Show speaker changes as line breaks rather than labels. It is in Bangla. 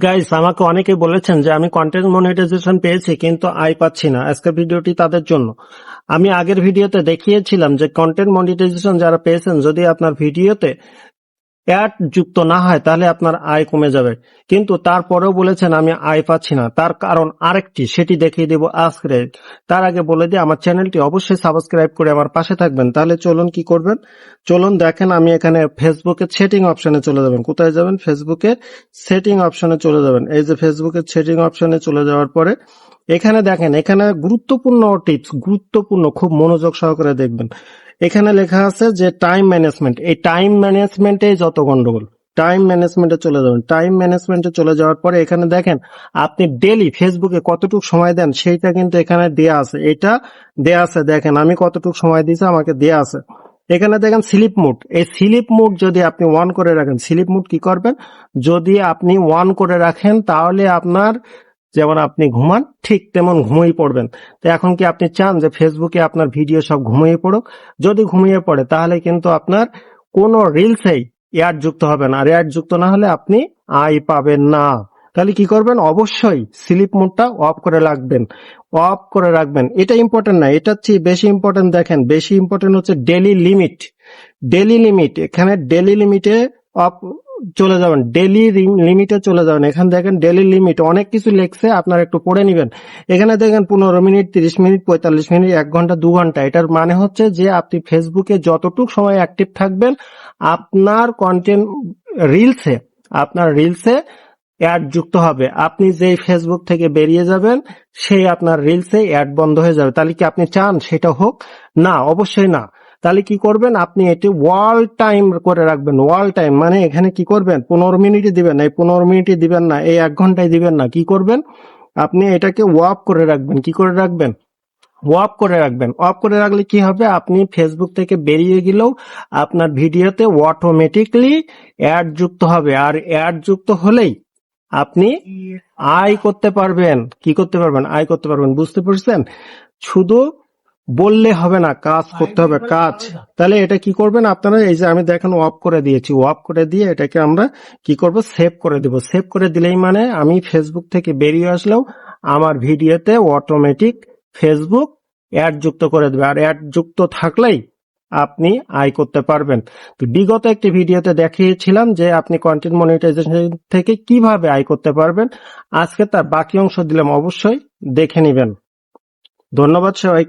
গাইস আমাকে অনেকে বলেছেন যে আমি কন্টেন্ট মনিটাইজেশন পেয়েছি কিন্তু আয় পাচ্ছি না। আজকের ভিডিওটি তাদের জন্য। আমি আগের ভিডিওতে দেখিয়েছিলাম যে কন্টেন্ট মনিটাইজেশন যারা পেয়েছেন, যদি আপনার ভিডিওতে অ্যাড যুক্ত না হয় তাহলে আপনার আয় কমে যাবে, কিন্তু তারপরেও বলেছেন আমি আয় পাচ্ছি না। তার কারণ আরেকটি, সেটি দেখিয়ে দেব আজকে। তার আগে বলে দিই, আমার চ্যানেলটি অবশ্যই সাবস্ক্রাইব করে আমার পাশে থাকবেন। তাহলে চলুন কি করবেন, চলুন দেখেন। আমি এখানে ফেসবুকের সেটিং অপশনে চলে যাবেন। কোথায় যাবেন? ফেসবুকের সেটিং অপশনে চলে যাবেন। এই যে ফেসবুকের সেটিং অপশনে চলে যাওয়ার পরে এখানে দেখেন, এখানে গুরুত্বপূর্ণ টিপস, গুরুত্বপূর্ণ, খুব মনোযোগ সহকারে দেখবেন। এখানে লেখা আছে যে টাইম ম্যানেজমেন্ট। এই টাইম ম্যানেজমেন্টে যত গন্ডগোল। টাইম ম্যানেজমেন্টে চলে যাবেন। টাইম ম্যানেজমেন্টে চলে যাওয়ার পরে এখানে দেখেন আপনি ডেইলি ফেসবুকে কতটুকু সময় দেন সেইটা কিন্তু এখানে দেয়া আছে। এটা দেয়া আছে, দেখেন আমি কতটুকু সময় দিয়েছি আমাকে দেয়া আছে। এখানে দেখেন স্লিপ মোড। এই স্লিপ মোড যদি আপনি অন করে রাখেন, স্লিপ মোড কি করবেন, যদি আপনি অন করে রাখেন তাহলে আপনার, যেমন আপনি ঘুমান ঠিক তেমন ঘুমিয়ে পড়বেন। তো এখন কি আপনি চান যে ফেসবুকে আপনার ভিডিও সব ঘুমিয়ে পড়ুক? যদি ঘুমিয়ে পড়ে তাহলে কিন্তু আপনার কোনো রিলসেই অ্যাড যুক্ত হবে না, আর অ্যাড যুক্ত না হলে আপনি আয় পাবেন না। তাহলে কি করবেন, অবশ্যই স্লিপ মোডটা অফ করে রাখবেন, অফ করে রাখবেন। এটা ইম্পর্টেন্ট না, এটার চেয়ে বেশি ইম্পর্টেন্ট দেখেন, বেশি ইম্পর্টেন্ট হচ্ছে ডেইলি লিমিট। ডেইলি লিমিট, এখানে ডেইলি লিমিটে অফ চলে যাবেন, ডেইলি লিমিটে চলে যাবেন। এখানে দেখেন ডেইলি লিমিট অনেক কিছু লেখছে, আপনারা একটু পড়ে নেবেন। এখানে দেখেন 15 মিনিট, 30 মিনিট, 45 মিনিট, 1 ঘন্টা, 2 ঘন্টা। এটার মানে হচ্ছে যে আপনি ফেসবুকে যতটুক সময় অ্যাক্টিভ থাকবেন আপনার কন্টেন্ট রিলসে, আপনার রিলসে অ্যাড যুক্ত হবে। আপনি যেই ফেসবুক থেকে বেরিয়ে যাবেন সেই আপনার রিলসে অ্যাড বন্ধ হয়ে যাবে। তাহলে কি আপনি চান সেটা হোক? না, অবশ্যই না। তাহলে কি করবেন, আপনি এটি ওয়াল টাইম করে রাখবেন। ওয়াল টাইম মানে এখানে কি করবেন, 15 মিনিটই দিবেন, এই 15 মিনিটই দিবেন না, এই 1 ঘন্টায় দিবেন না। কি করবেন, আপনি এটাকে ওয়াপ করে রাখবেন। কি করে রাখবেন? অফ করে রাখবেন। অফ করে রাখলে কি হবে, আপনি ফেসবুক থেকে বেরিয়ে গেলেও আপনার ভিডিওতে অটোমেটিকলি অ্যাড যুক্ত হবে, আর অ্যাড যুক্ত হলেই আপনি আয় করতে পারবেন। কি করতে পারবেন? আয় করতে পারবেন। বুঝতে পারছেন? শুধু বললে হবে না, কাজ করতে হবে, কাজ। তাহলে এটা কি করবেন আপনারা, এই যে আমি দেখেন অফ করে দিয়েছি, অফ করে দিয়ে এটাকে আমরা কি করব, সেভ করে দেব। সেভ করে দিলেই মানে আমি ফেসবুক থেকে বেরিয়ে আসলেও আমার ভিডিওতে অটোমেটিক ফেসবুক অ্যাড যুক্ত করে দেবে, আর অ্যাড যুক্ত থাকলেই আপনি আয় করতে পারবেন। তো বিগত একটি ভিডিওতে দেখিয়েছিলাম যে আপনি কন্টেন্ট মনিটাইজেশন থেকে কিভাবে আয় করতে পারবেন। আজকে তার বাকি অংশ দিলাম, অবশ্যই দেখে নেবেন। ধন্যবাদ সবাই।